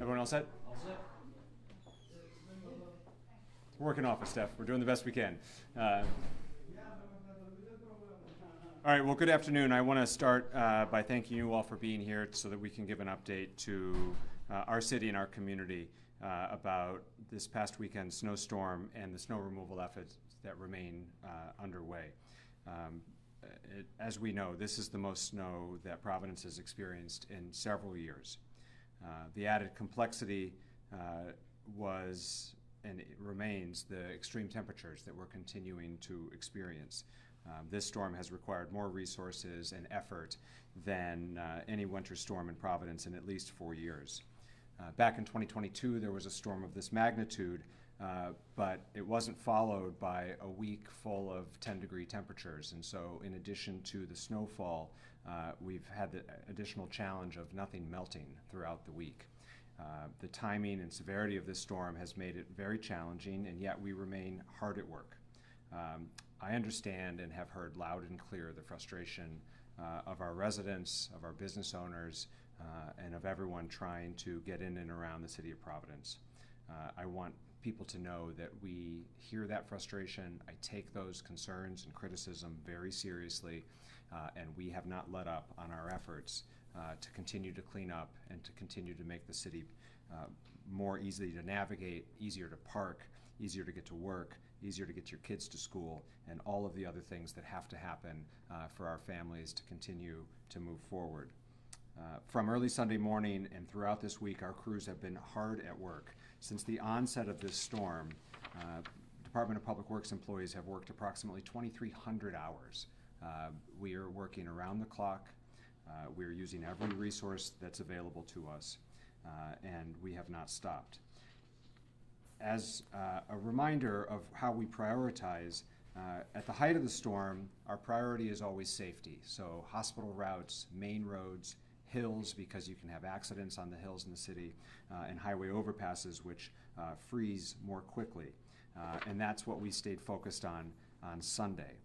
Everyone all set? All set. We're working off it, Steph. We're doing the best we can. All right, well, good afternoon. I want to start by thanking you all for being here so that we can give an update to our city and our community about this past weekend's snowstorm and the snow removal efforts that remain underway. As we know, this is the most snow that Providence has experienced in several years. The added complexity was and it remains the extreme temperatures that we're continuing to experience. This storm has required more resources and effort than any winter storm in Providence in at least 4 years. Back in 2022, there was a storm of this magnitude, but it wasn't followed by a week full of 10-degree temperatures. And so in addition to the snowfall, we've had the additional challenge of nothing melting throughout the week. The timing and severity of this storm has made it very challenging, and yet we remain hard at work. I understand and have heard loud and clear the frustration of our residents, of our business owners, and of everyone trying to get in and around the city of Providence. I want people to know that we hear that frustration. I take those concerns and criticism very seriously, and we have not let up on our efforts to continue to clean up and to continue to make the city more easy to navigate, easier to park, easier to get to work, easier to get your kids to school, and all of the other things that have to happen for our families to continue to move forward. From early Sunday morning and throughout this week, our crews have been hard at work. Since the onset of this storm, Department of Public Works employees have worked approximately 2,300 hours. We are working around the clock. We are using every resource that's available to us, and we have not stopped. As a reminder of how we prioritize, at the height of the storm, our priority is always safety. So hospital routes, main roads, hills, because you can have accidents on the hills in the city, and highway overpasses, which freeze more quickly. And that's what we stayed focused on Sunday.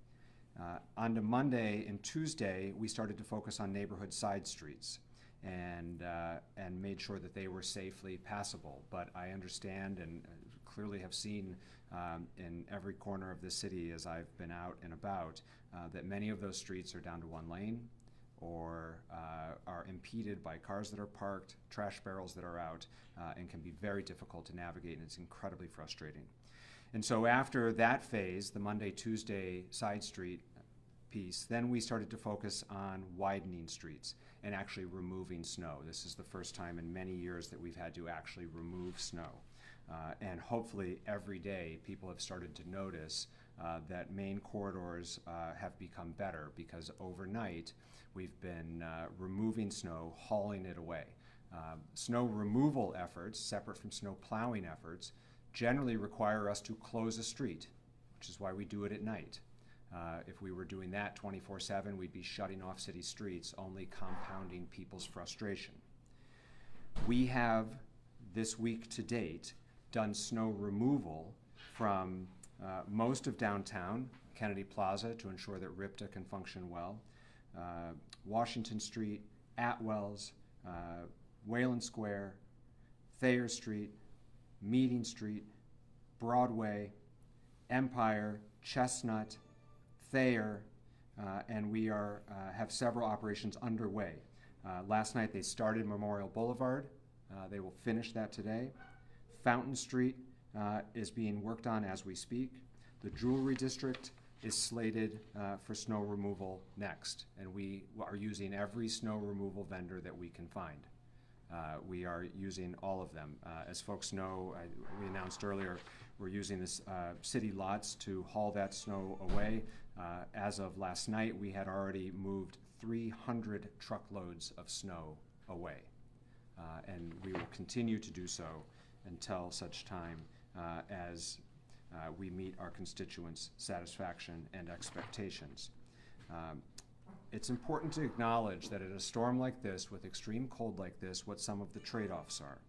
On to Monday and Tuesday, we started to focus on neighborhood side streets and made sure that they were safely passable. But I understand and clearly have seen in every corner of the city as I've been out and about that many of those streets are down to one lane or are impeded by cars that are parked, trash barrels that are out, and can be very difficult to navigate, and it's incredibly frustrating. And so after that phase, the Monday, Tuesday side street piece, then we started to focus on widening streets and actually removing snow. This is the first time in many years that we've had to actually remove snow. And hopefully every day people have started to notice that main corridors have become better because overnight we've been removing snow, hauling it away. Snow removal efforts, separate from snow plowing efforts, generally require us to close a street, which is why we do it at night. If we were doing that 24/7, we'd be shutting off city streets, only compounding people's frustration. We have, this week to date, done snow removal from most of downtown, Kennedy Plaza, to ensure that RIPTA can function well, Washington Street, Atwells, Wayland Square, Thayer Street, Meeting Street, Broadway, Empire, Chestnut, Thayer, and we have several operations underway. Last night they started Memorial Boulevard. They will finish that today. Fountain Street is being worked on as we speak. The Jewelry District is slated for snow removal next, and we are using every snow removal vendor that we can find. We are using all of them. As folks know, we announced earlier, we're using this city lots to haul that snow away. As of last night, we had already moved 300 truckloads of snow away. And we will continue to do so until such time as we meet our constituents' satisfaction and expectations. It's important to acknowledge that at a storm like this, with extreme cold like this, what some of the trade-offs are.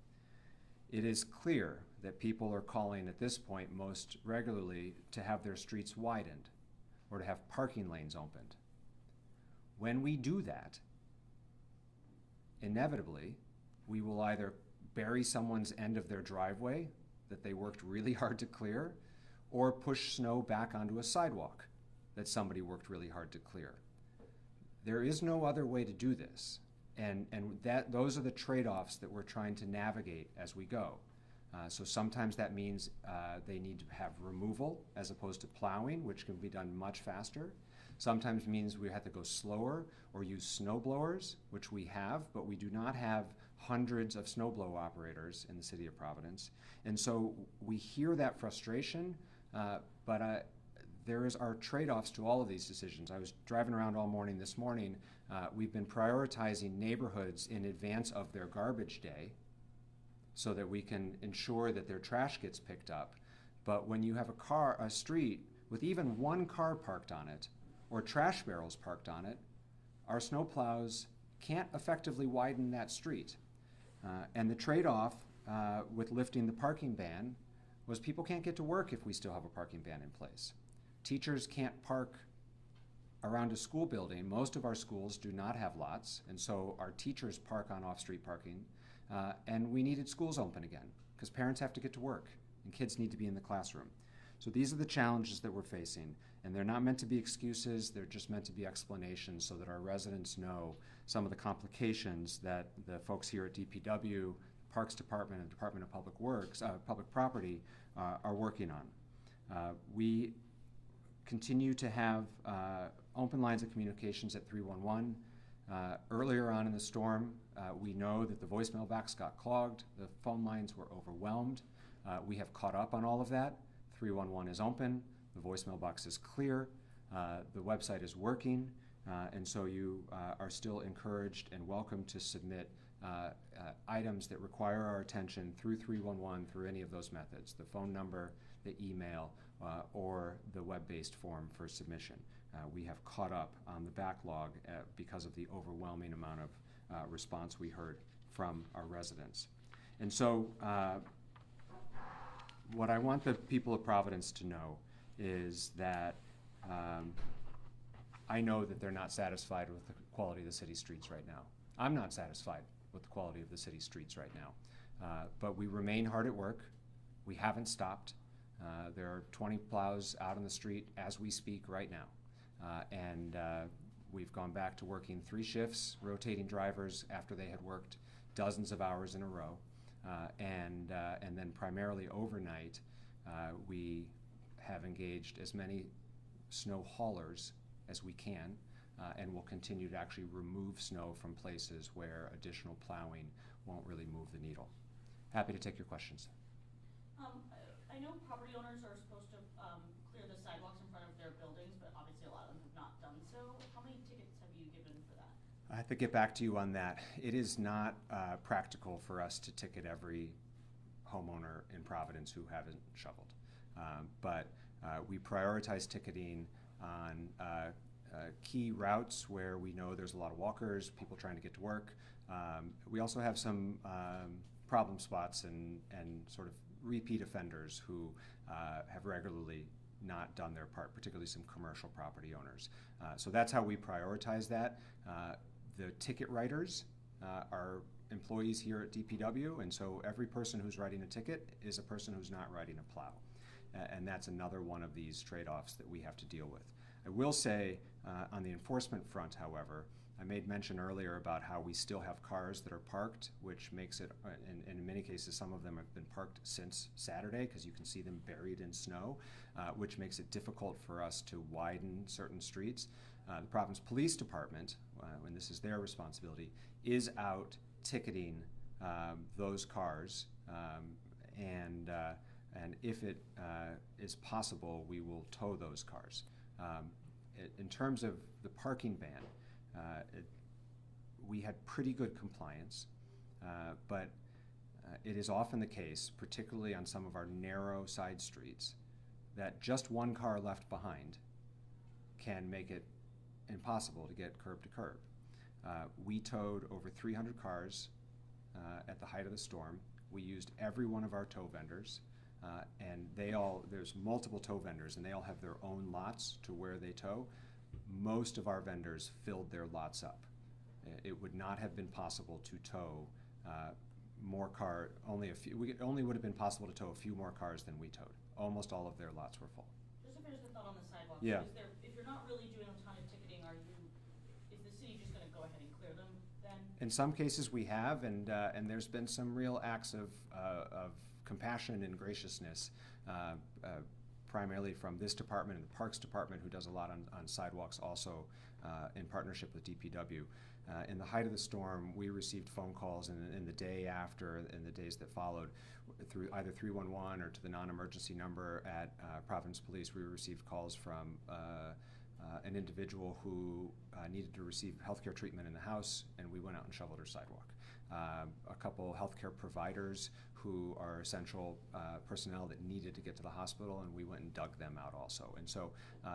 It is clear that people are calling at this point most regularly to have their streets widened or to have parking lanes opened. When we do that, inevitably, we will either bury someone's end of their driveway that they worked really hard to clear, or push snow back onto a sidewalk that somebody worked really hard to clear. There is no other way to do this, and those are the trade-offs that we're trying to navigate as we go. So sometimes that means they need to have removal as opposed to plowing, which can be done much faster. Sometimes means we have to go slower or use snow blowers, which we have, but we do not have hundreds of snow blow operators in the city of Providence. And so we hear that frustration, but there are trade-offs to all of these decisions. I was driving around all morning this morning. We've been prioritizing neighborhoods in advance of their garbage day so that we can ensure that their trash gets picked up. But when you have a street with even one car parked on it, or trash barrels parked on it, our snow plows can't effectively widen that street. And the trade-off with lifting the parking ban was people can't get to work if we still have a parking ban in place. Teachers can't park around a school building. Most of our schools do not have lots, and so our teachers park on off-street parking. And we needed schools open again, because parents have to get to work, and kids need to be in the classroom. So these are the challenges that we're facing, and they're not meant to be excuses, they're just meant to be explanations so that our residents know some of the complications that the folks here at DPW, Parks Department, and Department of Public Works, Public Property are working on. We continue to have open lines of communications at 311. Earlier on in the storm, we know that the voicemail box got clogged, the phone lines were overwhelmed. We have caught up on all of that. 311 is open, the voicemail box is clear, the website is working, and so you are still encouraged and welcome to submit items that require our attention through 311 through any of those methods, the phone number, the email, or the web-based form for submission. We have caught up on the backlog because of the overwhelming amount of response we heard from our residents. And so what I want the people of Providence to know is that I know that they're not satisfied with the quality of the city streets right now. I'm not satisfied with the quality of the city streets right now. But we remain hard at work. We haven't stopped. There are 20 plows out on the street as we speak right now. And we've gone back to working 3 shifts, rotating drivers after they had worked dozens of hours in a row. And then primarily overnight, we have engaged as many snow haulers as we can, and will continue to actually remove snow from places where additional plowing won't really move the needle. Happy to take your questions. I know property owners are supposed to clear the sidewalks in front of their buildings, but obviously a lot of them have not done so. How many tickets have you given for that? I have to get back to you on that. It is not practical for us to ticket every homeowner in Providence who haven't shoveled. But we prioritize ticketing on key routes where we know there's a lot of walkers, people trying to get to work. We also have some problem spots and sort of repeat offenders who have regularly not done their part, particularly some commercial property owners. So that's how we prioritize that. The ticket writers are employees here at DPW, and so every person who's writing a ticket is a person who's not riding a plow. And that's another one of these trade-offs that we have to deal with. I will say on the enforcement front, however, I made mention earlier about how we still have cars that are parked, which makes it, in many cases, some of them have been parked since Saturday because you can see them buried in snow, which makes it difficult for us to widen certain streets. The Providence Police Department, when this is their responsibility, is out ticketing those cars, and if it is possible, we will tow those cars. In terms of the parking ban, we had pretty good compliance, but it is often the case, particularly on some of our narrow side streets, that just one car left behind can make it impossible to get curb to curb. We towed over 300 cars at the height of the storm. We used every one of our tow vendors, and there's multiple tow vendors, and they all have their own lots to where they tow. Most of our vendors filled their lots up. It would not have been possible to tow it only would have been possible to tow a few more cars than we towed. Almost all of their lots were full. Just a thought on the sidewalks. Yeah. So if you're not really doing a ton of ticketing, is the city just gonna go ahead and clear them then? In some cases we have, and there's been some real acts of compassion and graciousness, primarily from this department and the Parks Department, who does a lot on sidewalks also in partnership with DPW. In the height of the storm, we received phone calls in the day after and the days that followed through either 311 or to the non-emergency number at Providence Police. We received calls from an individual who needed to receive healthcare treatment in the house, and we went out and shoveled her sidewalk. A couple healthcare providers who are essential personnel that needed to get to the hospital, and we went and dug them out also. And so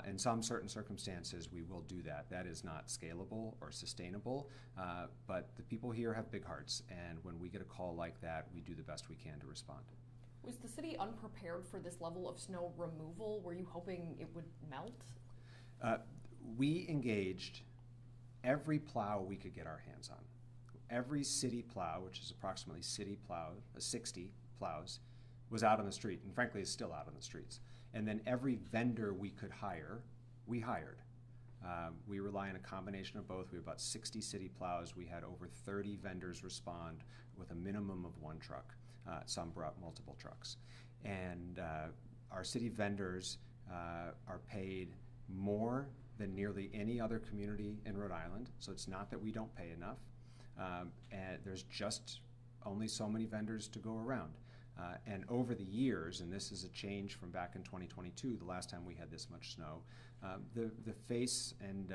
in some certain circumstances, we will do that. That is not scalable or sustainable, but the people here have big hearts, and when we get a call like that, we do the best we can to respond. Was the city unprepared for this level of snow removal? Were you hoping it would melt? We engaged every plow we could get our hands on. Every city plow, which is approximately 60 plows, was out on the street, and frankly is still out on the streets. And then every vendor we could hire, we hired. We rely on a combination of both. We have about 60 city plows. We had over 30 vendors respond with a minimum of one truck. Some brought multiple trucks. And our city vendors are paid more than nearly any other community in Rhode Island, so it's not that we don't pay enough. And there's just only so many vendors to go around. And over the years, and this is a change from back in 2022, the last time we had this much snow, the face and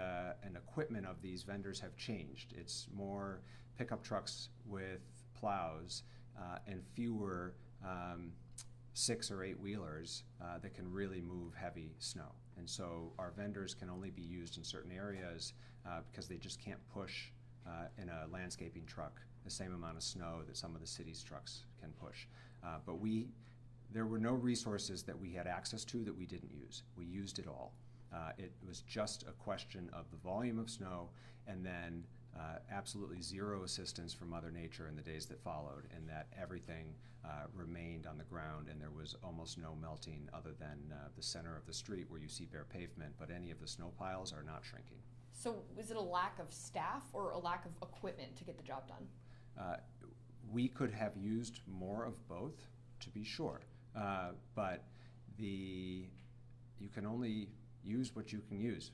equipment of these vendors have changed. It's more pickup trucks with plows and fewer 6 or 8 wheelers that can really move heavy snow. And so our vendors can only be used in certain areas because they just can't push in a landscaping truck the same amount of snow that some of the city's trucks can push. But there were no resources that we had access to that we didn't use. We used it all. It was just a question of the volume of snow and then absolutely zero assistance from Mother Nature in the days that followed, and that everything remained on the ground, and there was almost no melting other than the center of the street where you see bare pavement, but any of the snow piles are not shrinking. So was it a lack of staff or a lack of equipment to get the job done? We could have used more of both, to be sure, but you can only use what you can use.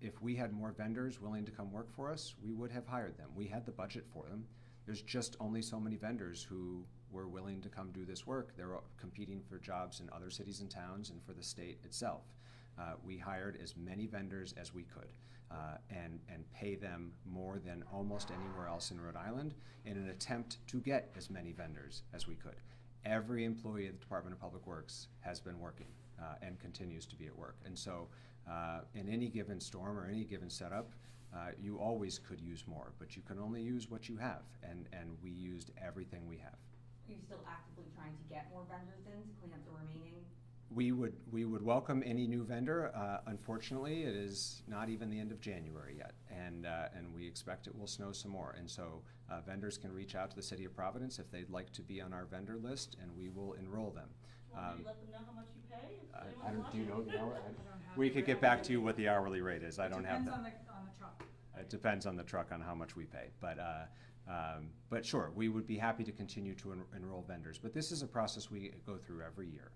If we had more vendors willing to come work for us, we would have hired them. We had the budget for them. There's just only so many vendors who were willing to come do this work. They're competing for jobs in other cities and towns and for the state itself. We hired as many vendors as we could and pay them more than almost anywhere else in Rhode Island in an attempt to get as many vendors as we could. Every employee at the Department of Public Works has been working and continues to be at work. And so in any given storm or any given setup, you always could use more, but you can only use what you have, and we used everything we have. Are you still actively trying to get more vendors in to clean up the remaining? We would welcome any new vendor. Unfortunately, it is not even the end of January yet, and we expect it will snow some more. And so vendors can reach out to the City of Providence if they'd like to be on our vendor list, and we will enroll them. Well, do you let them know how much you pay? Do you know the hour? We could get back to you what the hourly rate is. I don't have that. It depends on the truck. It depends on the truck on how much we pay, but sure, we would be happy to continue to enroll vendors. But this is a process we go through every year.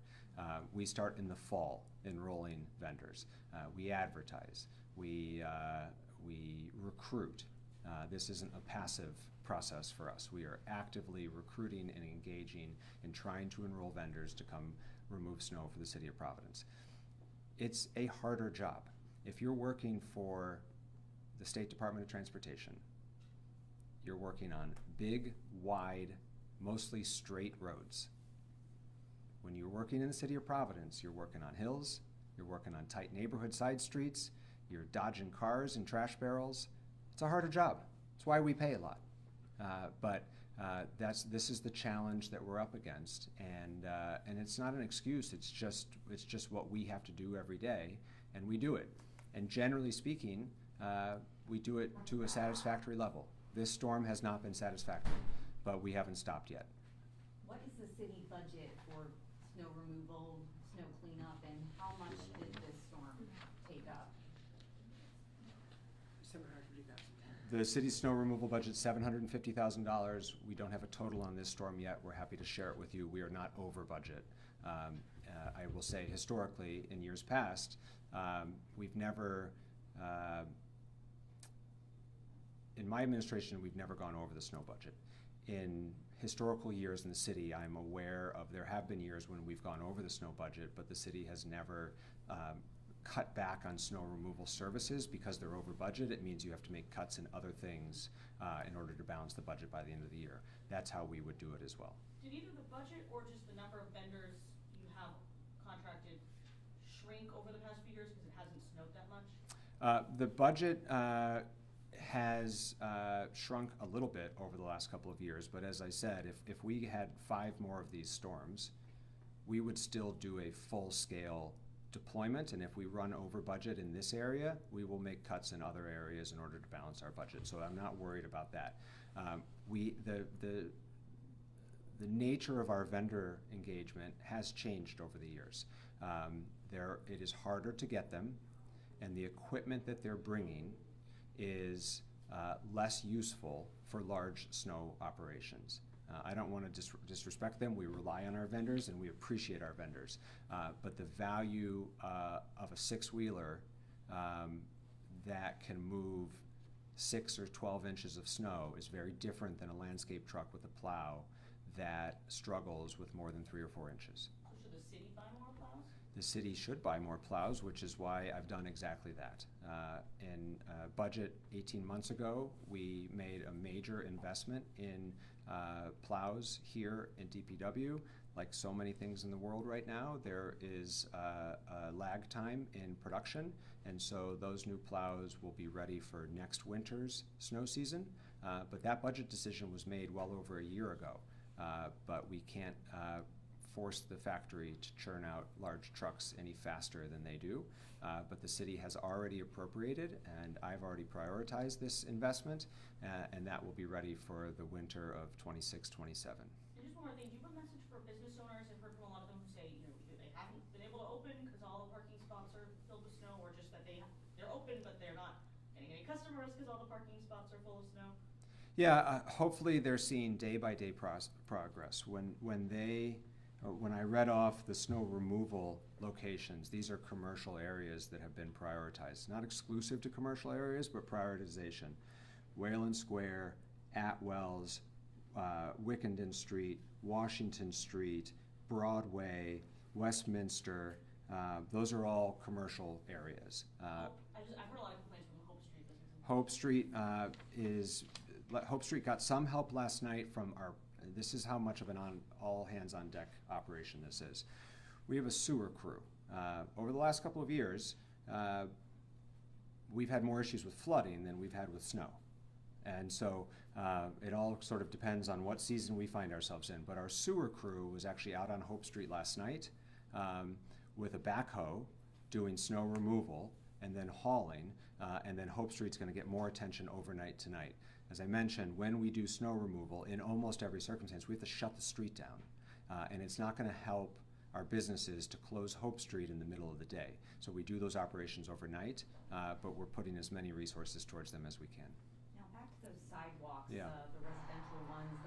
We start in the fall enrolling vendors. We advertise. We recruit. This isn't a passive process for us. We are actively recruiting and engaging in trying to enroll vendors to come remove snow for the City of Providence. It's a harder job. If you're working for the State Department of Transportation, you're working on big, wide, mostly straight roads. When you're working in the City of Providence, you're working on hills, you're working on tight neighborhood side streets, you're dodging cars and trash barrels. It's a harder job. That's why we pay a lot. But this is the challenge that we're up against, and it's not an excuse. It's just what we have to do every day, and we do it. And generally speaking, we do it to a satisfactory level. This storm has not been satisfactory. but we haven't stopped yet. What is the city budget for snow removal, snow cleanup, and how much did this storm take up? The city's snow removal budget, $750,000. We don't have a total on this storm yet. We're happy to share it with you. We are not over budget. I will say historically, in years past, we've never, in my administration, we've never gone over the snow budget. In historical years in the city, I'm aware of, there have been years when we've gone over the snow budget, but the city has never cut back on snow removal services because they're over budget. It means you have to make cuts in other things in order to balance the budget by the end of the year. That's how we would do it as well. Did either the budget or just the number of vendors you have contracted shrink over the past few years because it hasn't snowed that much? The budget has shrunk a little bit over the last couple of years, but as I said, if we had 5 more of these storms, we would still do a full-scale deployment, and if we run over budget in this area, we will make cuts in other areas in order to balance our budget. So I'm not worried about that. The nature of our vendor engagement has changed over the years. It is harder to get them, and the equipment that they're bringing is less useful for large snow operations. I don't want to disrespect them. We rely on our vendors and we appreciate our vendors. But the value of a 6-wheeler that can move 6 or 12 inches of snow is very different than a landscape truck with a plow that struggles with more than 3 or 4 inches. So should the city buy more plows? The city should buy more plows, which is why I've done exactly that. In budget 18 months ago, we made a major investment in plows here in DPW. Like so many things in the world right now, there is a lag time in production, and so those new plows will be ready for next winter's snow season. But that budget decision was made well over a year ago. But we can't force the factory to churn out large trucks any faster than they do. But the city has already appropriated, and I've already prioritized this investment, and that will be ready for the winter of 26-27. And just one more thing, do you have a message for business owners? I've heard from a lot of them who say, either they haven't been able to open because all the parking spots are filled with snow, or just that they're open but they're not getting any customers because all the parking spots are full of snow. Yeah, hopefully they're seeing day-by-day progress. When I read off the snow removal locations, these are commercial areas that have been prioritized. Not exclusive to commercial areas, but prioritization. Wayland Square, Atwells, Wickenden Street, Washington Street, Broadway, Westminster, those are all commercial areas. I've heard a lot of complaints from Hope Street businesses. Hope Street got some help last night from this is how much of an all hands on deck operation this is. We have a sewer crew. Over the last couple of years, we've had more issues with flooding than we've had with snow. And so it all sort of depends on what season we find ourselves in. But our sewer crew was actually out on Hope Street last night with a backhoe doing snow removal and then hauling, and then Hope Street's going to get more attention overnight tonight. As I mentioned, when we do snow removal, in almost every circumstance, we have to shut the street down. And it's not going to help our businesses to close Hope Street in the middle of the day. So we do those operations overnight, but we're putting as many resources towards them as we can. Now back to those sidewalks, Yeah. The residential ones,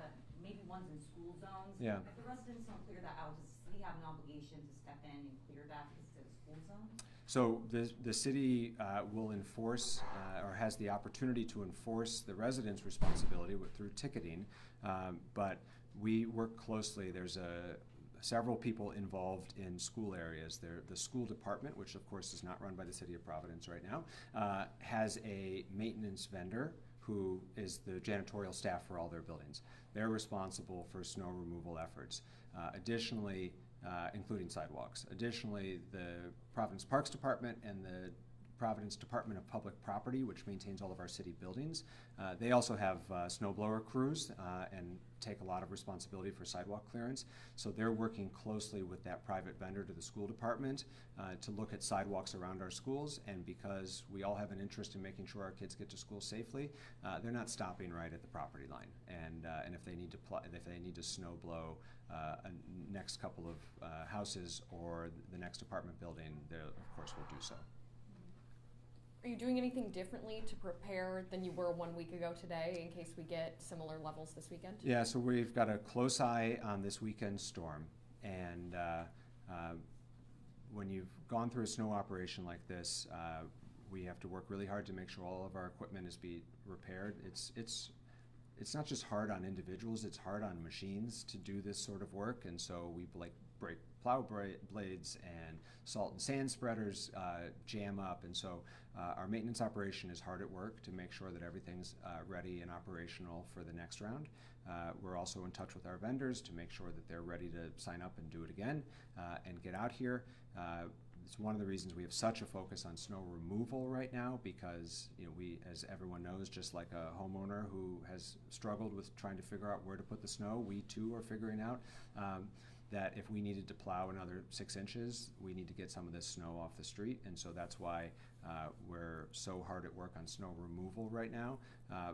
maybe ones in school zones. Yeah. If the residents don't clear that out, does the city have an obligation to step in and clear that because it's a school zone? So the city will enforce or has the opportunity to enforce the residents' responsibility through ticketing, but we work closely. There's several people involved in school areas. The school department, which of course is not run by the city of Providence right now, has a maintenance vendor who is the janitorial staff for all their buildings. They're responsible for snow removal efforts. Additionally, including sidewalks. Additionally, the Providence Parks Department and the Providence Department of Public Property, which maintains all of our city buildings. They also have snow blower crews and take a lot of responsibility for sidewalk clearance. So they're working closely with that private vendor to the school department to look at sidewalks around our schools. And because we all have an interest in making sure our kids get to school safely, they're not stopping right at the property line. And if they need to snow blow a next couple of houses or the next apartment building, they of course will do so. Are you doing anything differently to prepare than you were 1 week ago today in case we get similar levels this weekend? Yeah, so we've got a close eye on this weekend storm. And when you've gone through a snow operation like this, we have to work really hard to make sure all of our equipment is repaired. It's not just hard on individuals, it's hard on machines to do this sort of work. And so we break plow blades, and salt and sand spreaders jam up. And so our maintenance operation is hard at work to make sure that everything's ready and operational for the next round. We're also in touch with our vendors to make sure that they're ready to sign up and do it again and get out here. It's one of the reasons we have such a focus on snow removal right now, because we, as everyone knows, just like a homeowner who has struggled with trying to figure out where to put the snow, we too are figuring out that if we needed to plow another 6 inches, we need to get some of this snow off the street. And so that's why we're so hard at work on snow removal right now.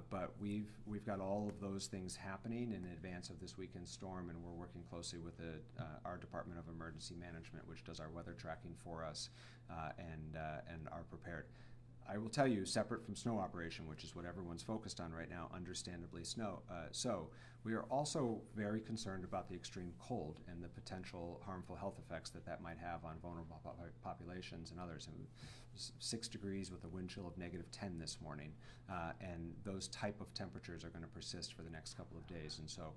But we've got all of those things happening in advance of this weekend storm, and we're working closely with our Department of Emergency Management, which does our weather tracking for us, and are prepared. I will tell you, separate from snow operation, which is what everyone's focused on right now, understandably so, we are also very concerned about the extreme cold and the potential harmful health effects that might have on vulnerable populations and others. And 6 degrees with a wind chill of -10 this morning, and those type of temperatures are going to persist for the next couple of days. And so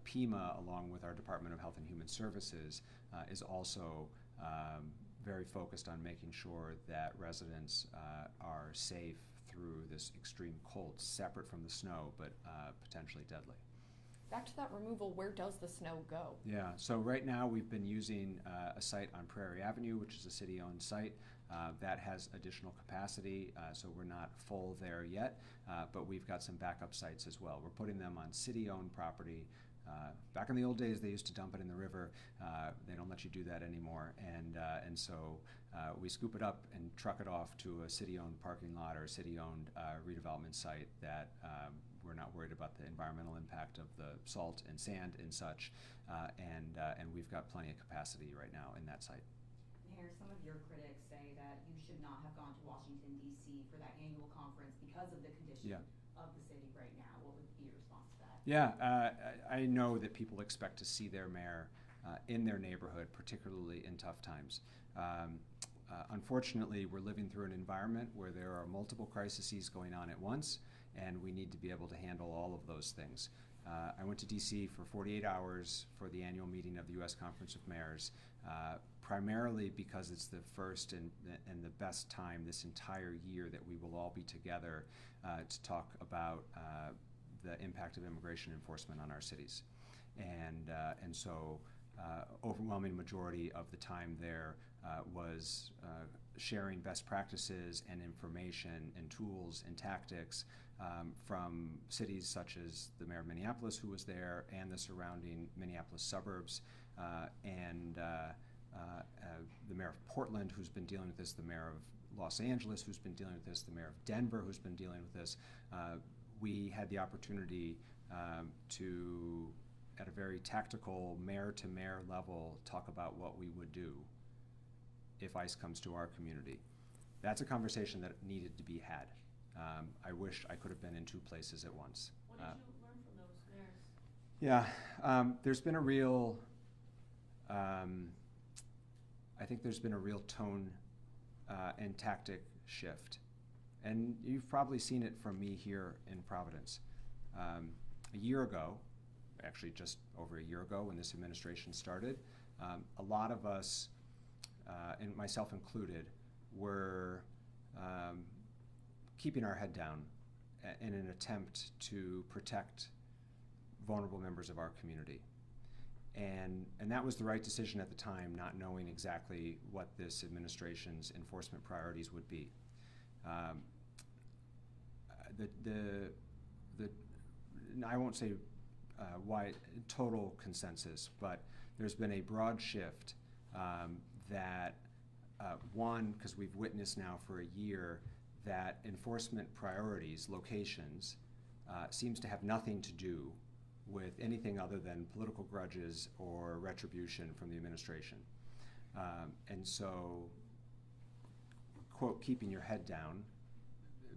PEMA, along with our Department of Health and Human Services, is also very focused on making sure that residents are safe through this extreme cold, separate from the snow, but potentially deadly. Back to that removal, where does the snow go? Yeah, so right now we've been using a site on Prairie Avenue, which is a city-owned site. That has additional capacity, so we're not full there yet, but we've got some backup sites as well. We're putting them on city-owned property. Back in the old days, they used to dump it in the river. They don't let you do that anymore, and so we scoop it up and truck it off to a city-owned parking lot or a city-owned redevelopment site that we're not worried about the environmental impact of the salt and sand and such, and we've got plenty of capacity right now in that site. Mayor, some of your critics say that you should not have gone to Washington, D.C. for that annual conference because of the condition of the city right now. What would be your response to that? Yeah, I know that people expect to see their mayor in their neighborhood, particularly in tough times. Unfortunately, we're living through an environment where there are multiple crises going on at once, and we need to be able to handle all of those things. I went to DC for 48 hours for the annual meeting of the U.S. Conference of Mayors, primarily because it's the first and the best time this entire year that we will all be together to talk about the impact of immigration enforcement on our cities. And so overwhelming majority of the time there was sharing best practices and information and tools and tactics from cities such as the mayor of Minneapolis, who was there, and the surrounding Minneapolis suburbs, and the mayor of Portland, who's been dealing with this, the mayor of Los Angeles, who's been dealing with this, the mayor of Denver, who's been dealing with this. We had the opportunity to, at a very tactical mayor-to-mayor level, talk about what we would do if ICE comes to our community. That's a conversation that needed to be had. I wish I could have been in 2 places at once. What did you learn from those mayors? Yeah, there's been a real, I think there's been a real tone and tactic shift. And you've probably seen it from me here in Providence. A year ago, actually just over a year ago when this administration started, a lot of us, and myself included, were keeping our head down in an attempt to protect vulnerable members of our community. And that was the right decision at the time, not knowing exactly what this administration's enforcement priorities would be. I won't say wide total consensus, but there's been a broad shift that one, because we've witnessed now for a year that enforcement priorities, locations, seems to have nothing to do with anything other than political grudges or retribution from the administration. And so, quote, keeping your head down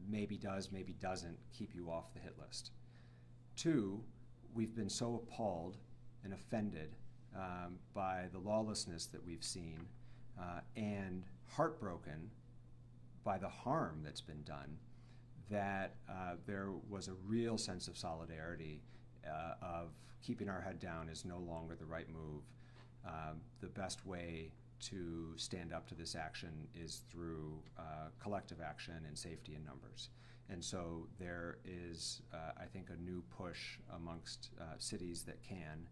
maybe does, maybe doesn't keep you off the hit list. Two, we've been so appalled and offended by the lawlessness that we've seen and heartbroken by the harm that's been done, that there was a real sense of solidarity of keeping our head down is no longer the right move. The best way to stand up to this action is through collective action and safety in numbers. And so there is, I think, a new push amongst cities that can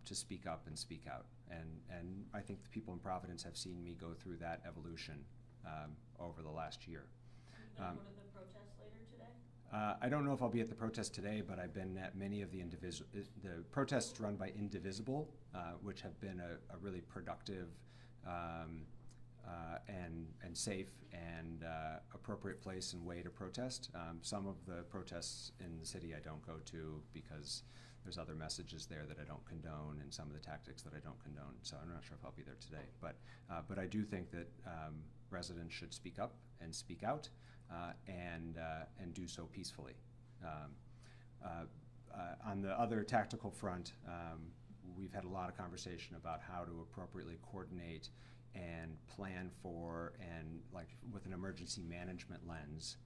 to speak up and speak out. And I think the people in Providence have seen me go through that evolution over the last year. Go to the protest later today? I don't know if I'll be at the protest today, but I've been at many of the protests run by Indivisible, which have been a really productive and safe and appropriate place and way to protest. Some of the protests in the city I don't go to because there's other messages there that I don't condone and some of the tactics that I don't condone. So I'm not sure if I'll be there today. But I do think that residents should speak up and speak out and do so peacefully. On the other tactical front, we've had a lot of conversation about how to appropriately coordinate and plan for, and like with an emergency management lens,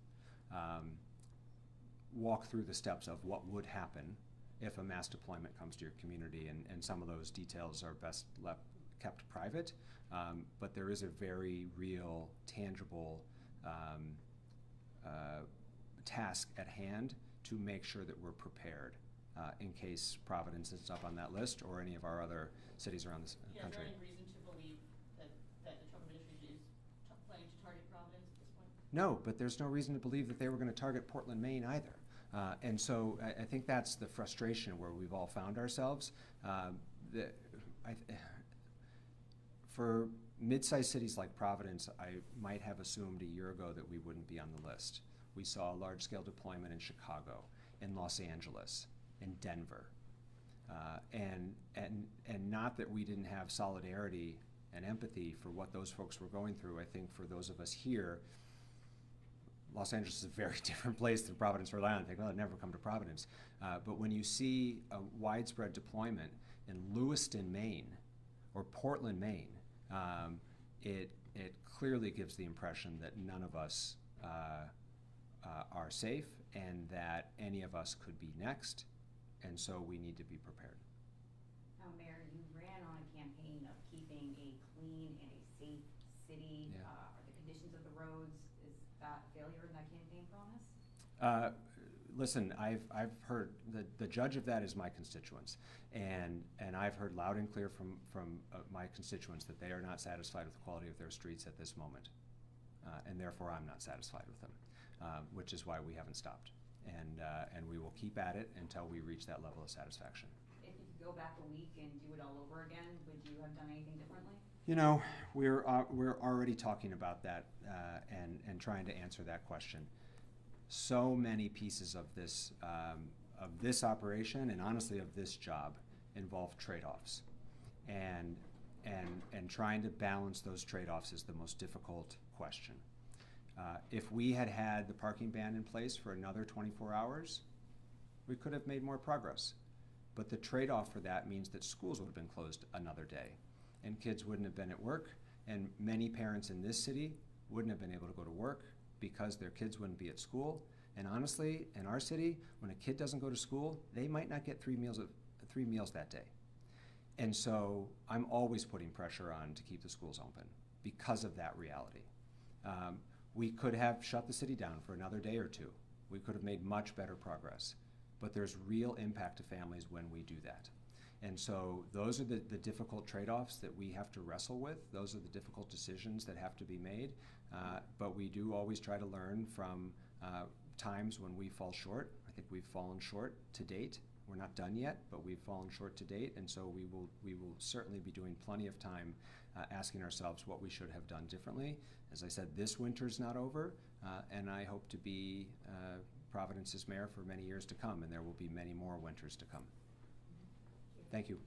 walk through the steps of what would happen if a mass deployment comes to your community, and some of those details are best kept private, but there is a very real, tangible task at hand to make sure that we're prepared in case Providence is up on that list or any of our other cities around the country. Is there any reason to believe that the Trump administration is planning to target Providence at this point? No, but there's no reason to believe that they were going to target Portland, Maine either. And so I think that's the frustration where we've all found ourselves. For mid-sized cities like Providence, I might have assumed a year ago that we wouldn't be on the list. We saw a large-scale deployment in Chicago, in Los Angeles, in Denver. And not that we didn't have solidarity and empathy for what those folks were going through. I think for those of us here, Los Angeles is a very different place than Providence, Rhode Island. I think, well, I'd never come to Providence. But when you see a widespread deployment in Lewiston, Maine, or Portland, Maine, it clearly gives the impression that none of us are safe and that any of us could be next, and so we need to be prepared. Now, Mayor, you ran on a campaign of keeping a clean and a safe city. Yeah. Are the conditions of the roads, is that a failure in that campaign promise? Listen, I've heard the judge of that is my constituents, and I've heard loud and clear from my constituents that they are not satisfied with the quality of their streets at this moment, and therefore I'm not satisfied with them, which is why we haven't stopped, and we will keep at it until we reach that level of satisfaction. If you could go back a week and do it all over again, would you have done anything differently? You know, we're already talking about that and trying to answer that question. So many pieces of this operation, and honestly of this job, involve trade-offs, and trying to balance those trade-offs is the most difficult question. If we had had the parking ban in place for another 24 hours, we could have made more progress. But the trade-off for that means that schools would have been closed another day, and kids wouldn't have been at work, and many parents in this city wouldn't have been able to go to work because their kids wouldn't be at school. And honestly, in our city, when a kid doesn't go to school, they might not get three meals that day. And so I'm always putting pressure on to keep the schools open because of that reality. We could have shut the city down for another day or two. We could have made much better progress. But there's real impact to families when we do that. And so those are the difficult trade-offs that we have to wrestle with. Those are the difficult decisions that have to be made. But we do always try to learn from times when we fall short. I think we've fallen short to date. We're not done yet, but we've fallen short to date, and so we will certainly be doing plenty of time asking ourselves what we should have done differently. As I said, this winter's not over, and I hope to be Providence's mayor for many years to come, and there will be many more winters to come. Thank you.